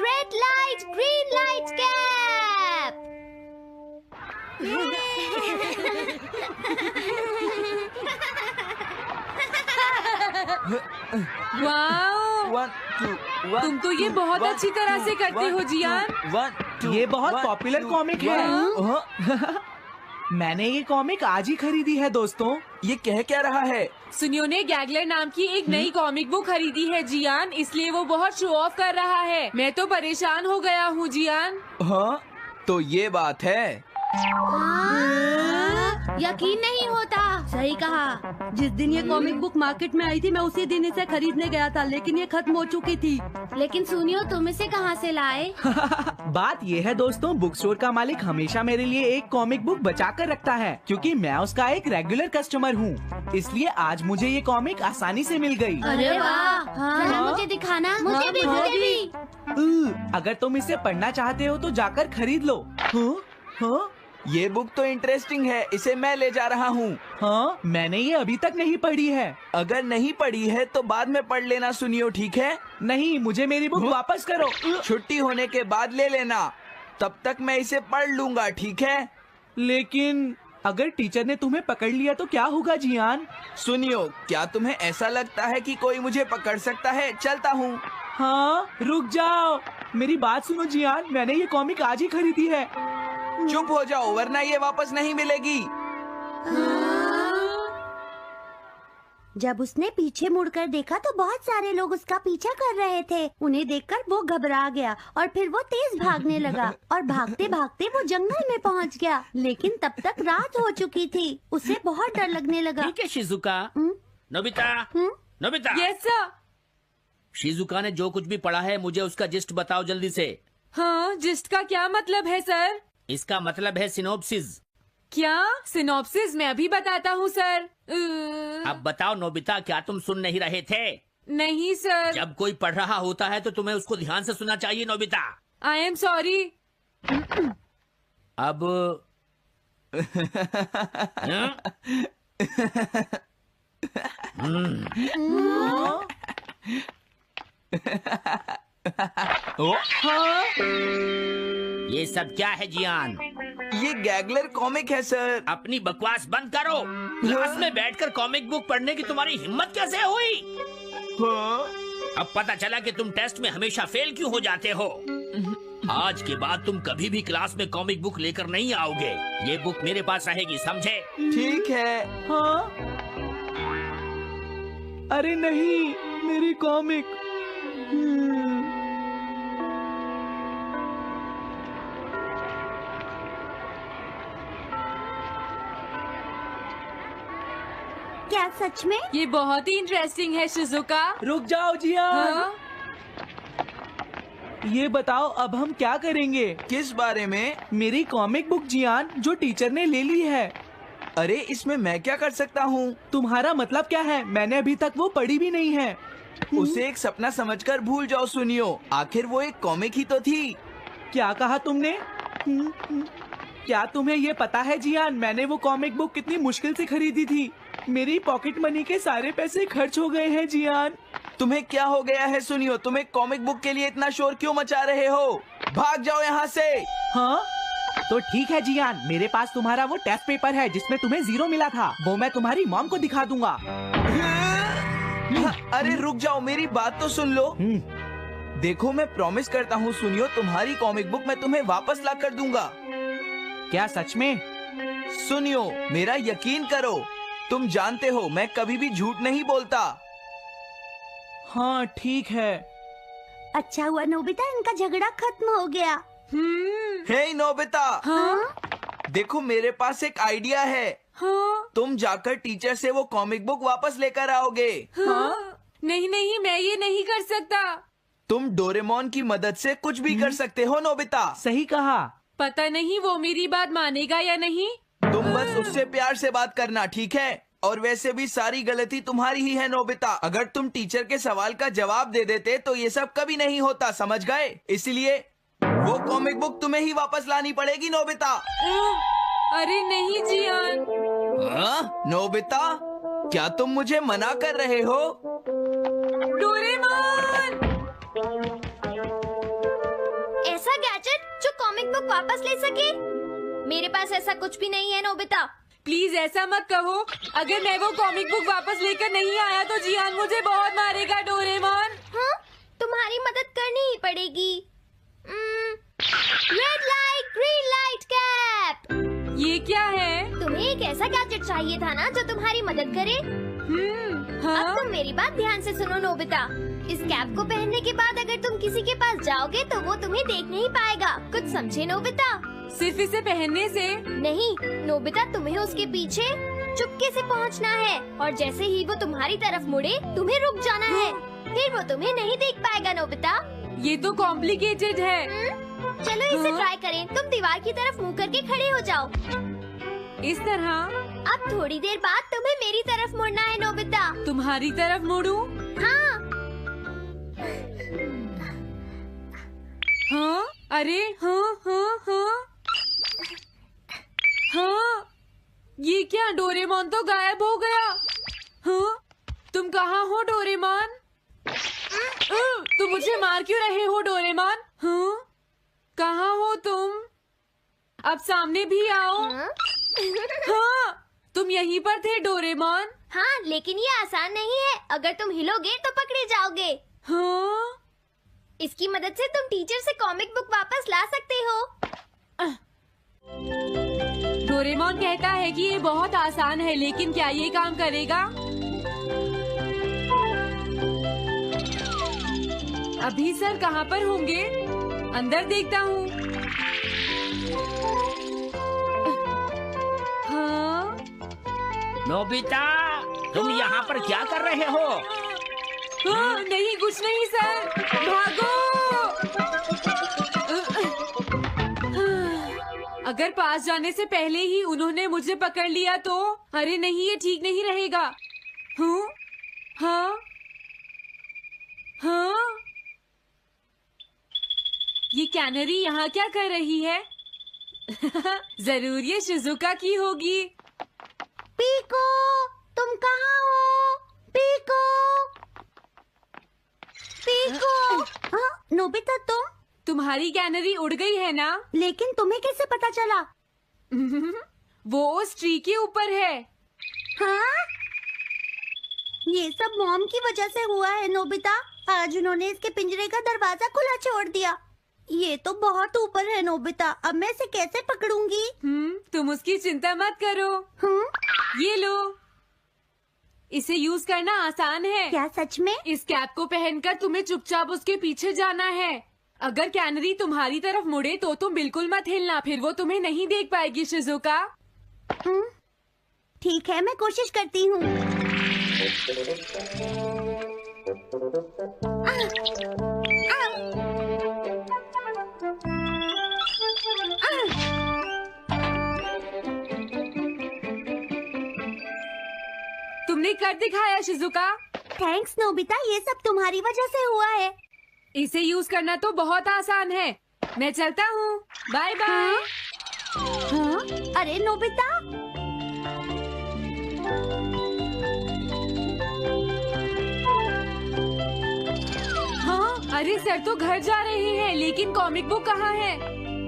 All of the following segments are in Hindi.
Red light, green light cap. वाह, तुम तो ये बहुत अच्छी तरह से करते हो जियान। ये बहुत पॉपुलर कॉमिक है। मैंने ये कॉमिक आज ही खरीदी है दोस्तों। ये कह क्या रहा है? सुनियो ने गैगलर नाम की एक नई कॉमिक बुक खरीदी है जियान, इसलिए वो बहुत शो ऑफ कर रहा है। मैं तो परेशान हो गया हूँ जियान। हाँ, तो ये बात है। यकीन नहीं होता। सही कहा। जिस दिन ये कॉमिक बुक मार्केट में आई थी मैं उसी दिन इसे खरीदने गया था, लेकिन ये खत्म हो चुकी थी। लेकिन सुनियो, तुम इसे कहाँ से लाए? बात ये है दोस्तों, बुक स्टोर का मालिक हमेशा मेरे लिए एक कॉमिक बुक बचा कर रखता है, क्योंकि मैं उसका एक रेगुलर कस्टमर हूँ। इसलिए आज मुझे ये कॉमिक आसानी से मिल गई। अरे वाह, जरा मुझे दिखाना। मुझे भी। अगर तुम इसे पढ़ना चाहते हो तो जाकर खरीद लो। हाँ? ये बुक तो इंटरेस्टिंग है, इसे मैं ले जा रहा हूँ। हाँ, मैंने ये अभी तक नहीं पढ़ी है। अगर नहीं पढ़ी है तो बाद में पढ़ लेना सुनियो, ठीक है? नहीं, मुझे मेरी बुक वापस करो। छुट्टी होने के बाद ले लेना, तब तक मैं इसे पढ़ लूंगा, ठीक है? लेकिन अगर टीचर ने तुम्हें पकड़ लिया तो क्या होगा जियान? सुनियो, क्या तुम्हें ऐसा लगता है कि कोई मुझे पकड़ सकता है? चलता हूँ। हाँ, रुक जाओ, मेरी बात सुनो जियान, मैंने ये कॉमिक आज ही खरीदी है। चुप हो जाओ, वरना ये वापस नहीं मिलेगी। जब उसने पीछे मुड़कर देखा तो बहुत सारे लोग उसका पीछा कर रहे थे। उन्हें देखकर वो घबरा गया और फिर वो तेज भागने लगा और भागते भागते वो जंगल में पहुंच गया। लेकिन तब तक रात हो चुकी थी। उसे बहुत डर लगने लगा। ठीक है Shizuka. Nobita, Nobita. Yes sir. Shizuka ने जो कुछ भी पढ़ा है मुझे उसका जिस्ट बताओ जल्दी से। हाँ, जिस्ट का क्या मतलब है सर? इसका मतलब है सिनोप्सिस। क्या? सिनॉप्सिस मैं अभी बताता हूँ सर। अब बताओ नोबिता, क्या तुम सुन नहीं रहे थे? नहीं सर। जब कोई पढ़ रहा होता है तो तुम्हें उसको ध्यान से सुनना चाहिए नोबिता। I am sorry. अब ये सब क्या है जियान? ये गैगलर कॉमिक है सर। अपनी बकवास बंद करो। क्लास में बैठकर कॉमिक बुक पढ़ने की तुम्हारी हिम्मत कैसे हुई? अब पता चला कि तुम टेस्ट में हमेशा फेल क्यों हो जाते हो। आज के बाद तुम कभी भी क्लास में कॉमिक बुक लेकर नहीं आओगे। ये बुक मेरे पास रहेगी, समझे? ठीक है। हाँ? अरे नहीं, मेरी कॉमिक। क्या सच में? ये बहुत ही इंटरेस्टिंग है शिजुका। रुक जाओ जियान। हाँ? ये बताओ अब हम क्या करेंगे? किस बारे में? मेरी कॉमिक बुक जियान, जो टीचर ने ले ली है। अरे इसमें मैं क्या कर सकता हूँ? तुम्हारा मतलब क्या है? मैंने अभी तक वो पढ़ी भी नहीं है। उसे एक सपना समझकर भूल जाओ सुनियो, आखिर वो एक कॉमिक ही तो थी। क्या कहा तुमने? क्या तुम्हें ये पता है जियान, मैंने वो कॉमिक बुक कितनी मुश्किल से खरीदी थी। मेरी पॉकेट मनी के सारे पैसे खर्च हो गए हैं जियान। तुम्हें क्या हो गया है सुनियो? तुम एक कॉमिक बुक के लिए इतना शोर क्यों मचा रहे हो? भाग जाओ यहाँ से। हाँ? तो ठीक है जियान, मेरे पास तुम्हारा वो टेस्ट पेपर है जिसमें तुम्हें 0 मिला था। वो मैं तुम्हारी मॉम को दिखा दूंगा। अरे रुक जाओ, मेरी बात तो सुन लो। देखो, मैं प्रॉमिस करता हूँ सुनियो, तुम्हारी कॉमिक बुक मैं तुम्हें वापस ला कर दूंगा। क्या सच में? सुनियो, मेरा यकीन करो, तुम जानते हो मैं कभी भी झूठ नहीं बोलता। हाँ ठीक है। अच्छा हुआ नोबिता, इनका झगड़ा खत्म हो गया। हे नोबिता। हाँ? देखो, मेरे पास एक आइडिया है। हाँ? तुम जाकर टीचर से वो कॉमिक बुक वापस लेकर आओगे। हाँ? नहीं नहीं, मैं ये नहीं कर सकता। तुम डोरेमोन की मदद से कुछ भी कर सकते हो नोबिता। सही कहा। पता नहीं वो मेरी बात मानेगा या नहीं। तुम बस उससे प्यार से बात करना, ठीक है? और वैसे भी सारी गलती तुम्हारी ही है नोबिता। अगर तुम टीचर के सवाल का जवाब दे देते तो ये सब कभी नहीं होता, समझ गए? इसलिए वो कॉमिक बुक तुम्हें ही वापस लानी पड़ेगी नोबिता। अरे नहीं जियान। नोबिता, क्या तुम मुझे मना कर रहे हो? डोरेमोन! बुक वापस ले सके? मेरे पास ऐसा कुछ भी नहीं है नोबिता। प्लीज ऐसा मत कहो। अगर मैं वो कॉमिक बुक वापस लेकर नहीं आया तो जियान मुझे बहुत मारेगा डोरेमोन। हाँ, तुम्हारी मदद करनी ही पड़ेगी। Red light green light cap. ये क्या है? तुम्हें एक ऐसा गैजेट चाहिए था ना जो तुम्हारी मदद करे। हाँ? अब तुम मेरी बात ध्यान से सुनो नोबिता। इस कैप को पहनने के बाद अगर तुम किसी के पास जाओगे तो वो तुम्हें देख नहीं पाएगा। कुछ समझे नोबिता? सिर्फ इसे पहनने से? नहीं नोबिता, तुम्हें उसके पीछे चुपके से पहुंचना है और जैसे ही वो तुम्हारी तरफ मुड़े तुम्हें रुक जाना है। फिर वो तुम्हें नहीं देख पाएगा नोबिता। ये तो कॉम्प्लिकेटेड है। चलो इसे ट्राई करें। तुम दीवार की तरफ मुंह करके खड़े हो जाओ। इस तरह? अब थोड़ी देर बाद तुम्हें मेरी तरफ मुड़ना है नोबिता। तुम्हारी तरफ मुड़ूं? हाँ। हाँ? अरे हाँ हाँ हाँ हाँ, ये क्या? डोरेमोन तो गायब हो गया। हाँ? तुम कहाँ हो डोरेमोन? तुम मुझे मार क्यों रहे हो डोरेमोन? हाँ? कहाँ हो तुम? अब सामने भी आओ। हाँ, तुम यहीं पर थे डोरेमोन। हाँ, लेकिन ये आसान नहीं है। अगर तुम हिलोगे तो पकड़े जाओगे। हाँ? इसकी मदद से तुम टीचर से कॉमिक बुक वापस ला सकते हो। डोरेमोन कहता है कि ये बहुत आसान है, लेकिन क्या ये काम करेगा? अभी सर कहाँ पर होंगे? अंदर देखता हूँ। हाँ? नोबिता, तुम यहाँ पर क्या कर रहे हो? हाँ, नहीं कुछ नहीं सर। भागो! अगर पास जाने से पहले ही उन्होंने मुझे पकड़ लिया तो? अरे नहीं, ये ठीक नहीं रहेगा। हाँ? हाँ? हाँ? ये कैनरी यहाँ क्या कर रही है? जरूर ये शिजुका की होगी। पीको, तुम कहाँ हो? Pico, pico. हाँ, नोबिता तुम? तुम्हारी कैनरी उड़ गई है ना? लेकिन तुम्हें कैसे पता चला? वो उस ट्री के ऊपर है। हाँ? ये सब मॉम की वजह से हुआ है नोबिता। आज उन्होंने इसके पिंजरे का दरवाजा खुला छोड़ दिया। ये तो बहुत ऊपर है नोबिता। अब मैं इसे कैसे पकड़ूंगी? तुम उसकी चिंता मत करो। ये लो, इसे यूज करना आसान है। क्या सच में? इस कैप को पहनकर तुम्हें चुपचाप उसके पीछे जाना है। अगर कैनरी तुम्हारी तरफ मुड़े तो तुम बिल्कुल मत हिलना, फिर वो तुम्हें नहीं देख पाएगी शिजुका। ठीक है, मैं कोशिश करती हूँ। तुमने कर दिखाया शिजुका। थैंक्स नोबिता, ये सब तुम्हारी वजह से हुआ है। इसे यूज करना तो बहुत आसान है। मैं चलता हूँ। Bye bye. हाँ? अरे नोबिता, हाँ? अरे सर तो घर जा रहे हैं, लेकिन कॉमिक बुक कहाँ है?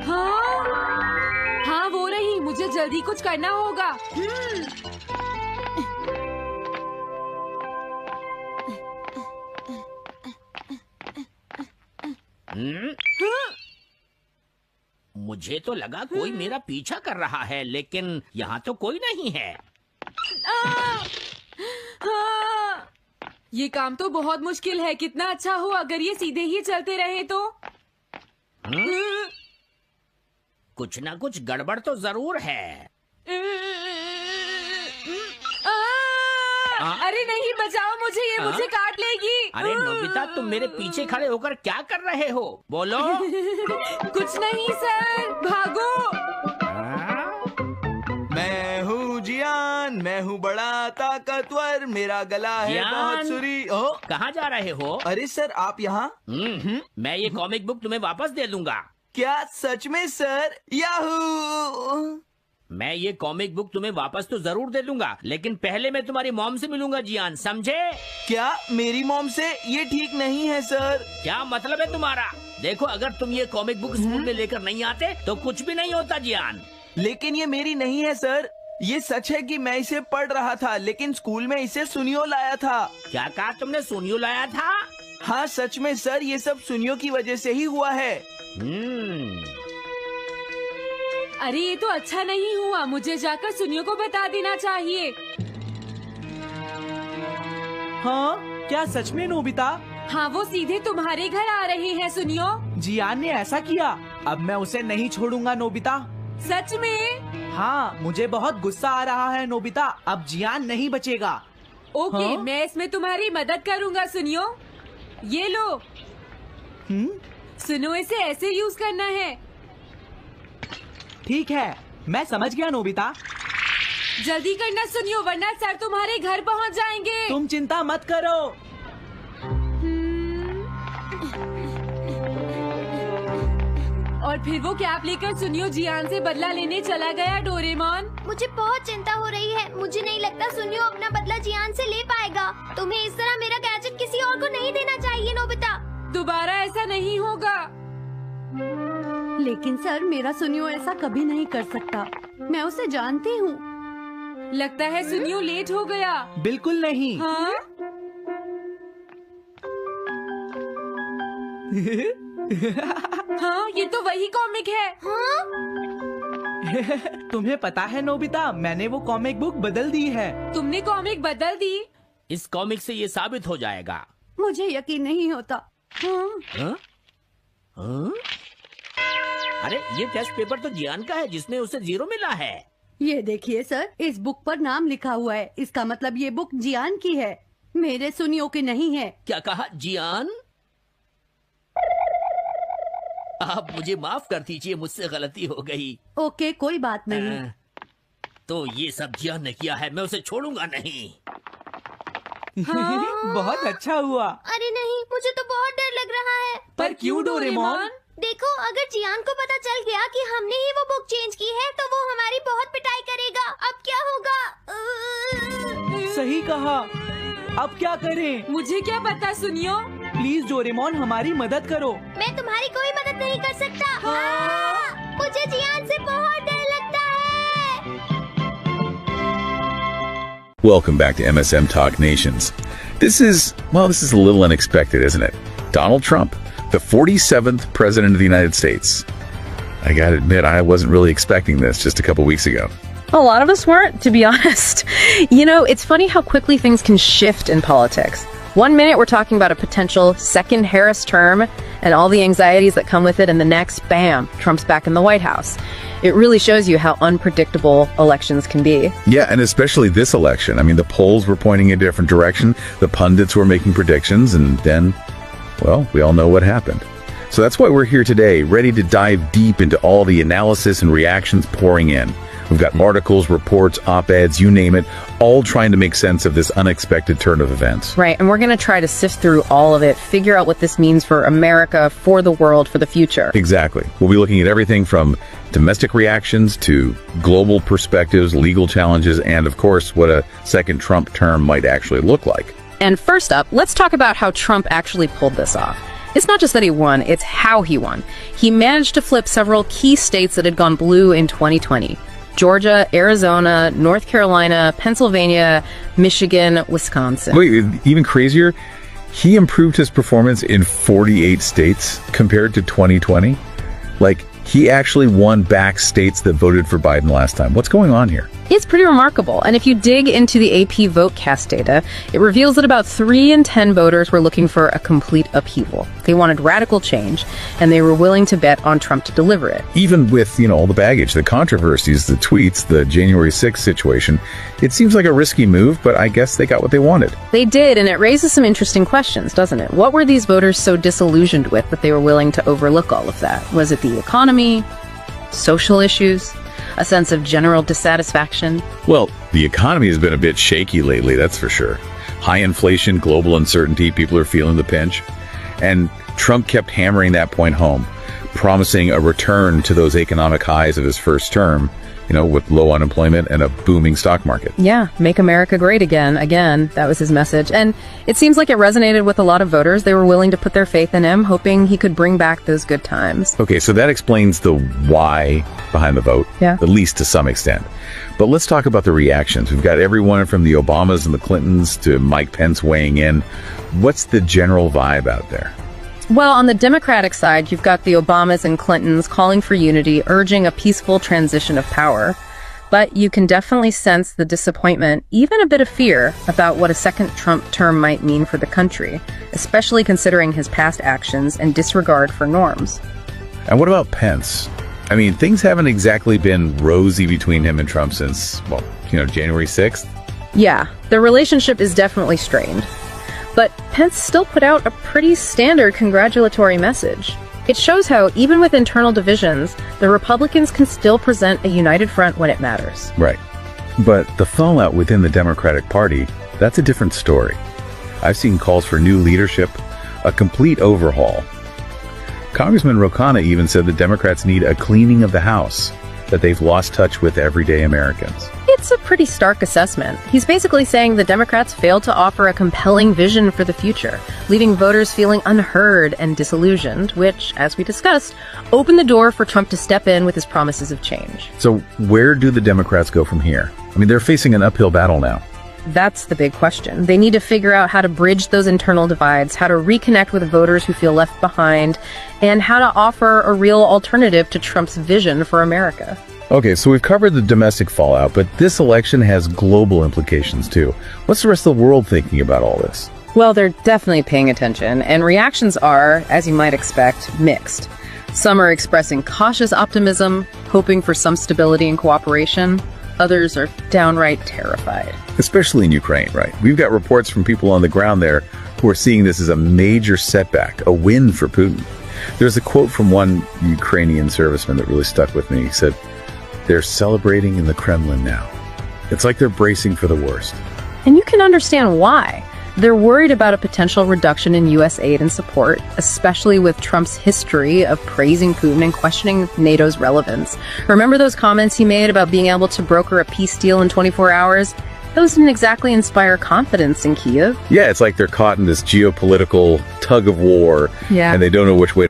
हाँ? हाँ वो रही। मुझे जल्दी कुछ करना होगा। मुझे तो लगा कोई मेरा पीछा कर रहा है, लेकिन यहाँ तो कोई नहीं है। हाँ, ये काम तो बहुत मुश्किल है। कितना अच्छा हो अगर ये सीधे ही चलते रहे तो। कुछ ना कुछ गड़बड़ तो जरूर है। अरे नहीं, बचाओ मुझे, ये मुझे काट लेगी। अरे नोबिता, तुम मेरे पीछे खड़े होकर क्या कर रहे हो? बोलो। कुछ नहीं सर, भागो। मैं हूँ जियान, मैं हूँ बड़ा ताकतवर, मेरा गला है जियान। बहुत सुरी। ओ, कहाँ जा रहे हो? अरे सर आप यहाँ? मैं ये कॉमिक बुक तुम्हें वापस दे दूंगा। क्या सच में सर? याहू! मैं ये कॉमिक बुक तुम्हें वापस तो जरूर दे दूंगा, लेकिन पहले मैं तुम्हारी मॉम से मिलूंगा जियान, समझे? क्या मेरी मॉम से? ये ठीक नहीं है सर। क्या मतलब है तुम्हारा? देखो, अगर तुम ये कॉमिक बुक स्कूल में लेकर नहीं आते तो कुछ भी नहीं होता जियान। लेकिन ये मेरी नहीं है सर। ये सच है कि मैं इसे पढ़ रहा था, लेकिन स्कूल में इसे सुनियो लाया था। क्या कहा तुमने? सुनियो लाया था? हाँ सच में सर, ये सब सुनियो की वजह से ही हुआ है। अरे ये तो अच्छा नहीं हुआ, मुझे जाकर सुनियो को बता देना चाहिए। हाँ, क्या सच में नोबिता? हाँ, वो सीधे तुम्हारे घर आ रहे हैं सुनियो। जियान ने ऐसा किया। अब मैं उसे नहीं छोड़ूंगा नोबिता। सच में? हाँ, मुझे बहुत गुस्सा आ रहा है नोबिता। अब जियान नहीं बचेगा। ओके, हाँ? मैं इसमें तुम्हारी मदद करूँगा सुनियो। ये लो। सुनो, इसे ऐसे यूज करना है। ठीक है, मैं समझ गया नोबिता। जल्दी करना सुनियो, वरना सर तुम्हारे घर पहुंच जाएंगे। तुम चिंता मत करो। और फिर वो कैप लेकर सुनियो जियान से बदला लेने चला गया। डोरेमोन, मुझे बहुत चिंता हो रही है। मुझे नहीं लगता सुनियो अपना बदला जियान से ले पाएगा। तुम्हें इस तरह मेरा गैजेट किसी और को नहीं देना चाहिए नोबिता। दोबारा ऐसा नहीं होगा। लेकिन सर, मेरा सुनियो ऐसा कभी नहीं कर सकता। मैं उसे जानती हूँ। लगता है सुनियो लेट हो गया। बिल्कुल नहीं। हाँ? हाँ, ये तो वही कॉमिक है। हाँ? तुम्हें पता है नोबिता, मैंने वो कॉमिक बुक बदल दी है। तुमने कॉमिक बदल दी? इस कॉमिक से ये साबित हो जाएगा। मुझे यकीन नहीं होता। हाँ। हाँ? हाँ? अरे, ये टेस्ट पेपर तो जियान का है, जिसमें उसे 0 मिला है। ये देखिए सर, इस बुक पर नाम लिखा हुआ है। इसका मतलब ये बुक जियान की है, मेरे सुनियो की नहीं है। क्या कहा? जियान? आप मुझे माफ कर दीजिए, मुझसे गलती हो गई। ओके, कोई बात नहीं। तो ये सब जियान ने किया है, मैं उसे छोड़ूंगा नहीं। बहुत अच्छा हुआ। अरे नहीं, मुझे तो बहुत डर लग रहा है। पर क्यों डोरेमोन? देखो, अगर जियान को पता चल गया कि हमने ही वो बुक चेंज की है, तो वो हमारी बहुत पिटाई करेगा। अब क्या होगा? सही कहा। अब क्या करें? मुझे क्या पता सुनियो। प्लीज डोरेमोन, हमारी मदद करो। मैं तुम्हारी कोई मदद नहीं कर सकता। मुझे जियान से बहुत डर लगता है। Welcome back to MSM Talk Nations. This is a little unexpected, isn't it? Donald Trump, the 47th president of the United States. I gotta admit, I wasn't really expecting this just a couple weeks ago. A lot of us weren't, to be honest. You know, it's funny how quickly things can shift in politics. One minute we're talking about a potential second Harris term and all the anxieties that come with it, and the next, bam, Trump's back in the White House. It really shows you how unpredictable elections can be. Yeah, and especially this election. I mean, the polls were pointing in a different direction, the pundits were making predictions, and then, well, we all know what happened. So that's why we're here today, ready to dive deep into all the analysis and reactions pouring in. We've got articles, reports, op-eds, you name it, all trying to make sense of this unexpected turn of events. Right, and we're going to try to sift through all of it, figure out what this means for America, for the world, for the future. Exactly. We'll be looking at everything from domestic reactions to global perspectives, legal challenges, and of course, what a second Trump term might actually look like. And first up, let's talk about how Trump actually pulled this off. It's not just that he won, it's how he won. He managed to flip several key states that had gone blue in 2020. Georgia, Arizona, North Carolina, Pennsylvania, Michigan, Wisconsin. Wait, even crazier, he improved his performance in 48 states compared to 2020. Like, he actually won back states that voted for Biden last time. What's going on here? It's pretty remarkable. And if you dig into the AP VoteCast data, it reveals that about 3 in 10 voters were looking for a complete upheaval. They wanted radical change, and they were willing to bet on Trump to deliver it. Even with, all the baggage, the controversies, the tweets, the January 6th situation, it seems like a risky move, but I guess they got what they wanted. They did, and it raises some interesting questions, doesn't it? What were these voters so disillusioned with that they were willing to overlook all of that? Was it the economy? Social issues? A sense of general dissatisfaction? Well, the economy has been a bit shaky lately, that's for sure. High inflation, global uncertainty, people are feeling the pinch. And Trump kept hammering that point home, promising a return to those economic highs of his first term, with low unemployment and a booming stock market. Yeah, make America great again. Again, that was his message. And it seems like it resonated with a lot of voters. They were willing to put their faith in him, hoping he could bring back those good times. Okay, so that explains the why behind the vote, Yeah. at least to some extent. But let's talk about the reactions. We've got everyone from the Obamas and the Clintons to Mike Pence weighing in. What's the general vibe out there? Well, on the Democratic side, you've got the Obamas and Clintons calling for unity, urging a peaceful transition of power. But you can definitely sense the disappointment, even a bit of fear, about what a second Trump term might mean for the country, especially considering his past actions and disregard for norms. And what about Pence? I mean, things haven't exactly been rosy between him and Trump since, January 6th. Yeah, the relationship is definitely strained. But Pence still put out a pretty standard congratulatory message. It shows how, even with internal divisions, the Republicans can still present a united front when it matters. Right. But the fallout within the Democratic Party, that's a different story. I've seen calls for new leadership, a complete overhaul. Congressman Ro Khanna even said the Democrats need a cleaning of the House, that they've lost touch with everyday Americans. It's a pretty stark assessment. He's basically saying the Democrats failed to offer a compelling vision for the future, leaving voters feeling unheard and disillusioned, which, as we discussed, opened the door for Trump to step in with his promises of change. So where do the Democrats go from here? I mean, they're facing an uphill battle now. That's the big question. They need to figure out how to bridge those internal divides, how to reconnect with voters who feel left behind, and how to offer a real alternative to Trump's vision for America. Okay, so we've covered the domestic fallout, but this election has global implications too. What's the rest of the world thinking about all this? Well, they're definitely paying attention, and reactions are, as you might expect, mixed. Some are expressing cautious optimism, hoping for some stability and cooperation. Others are downright terrified. Especially in Ukraine, right? We've got reports from people on the ground there who are seeing this as a major setback, a win for Putin. There's a quote from one Ukrainian serviceman that really stuck with me. He said, "They're celebrating in the Kremlin now. It's like they're bracing for the worst." And you can understand why. They're worried about a potential reduction in U.S. aid and support, especially with Trump's history of praising Putin and questioning NATO's relevance. Remember those comments he made about being able to broker a peace deal in 24 hours? Those didn't exactly inspire confidence in Kyiv. Yeah, it's like they're caught in this geopolitical tug of war, Yeah. and they don't know which way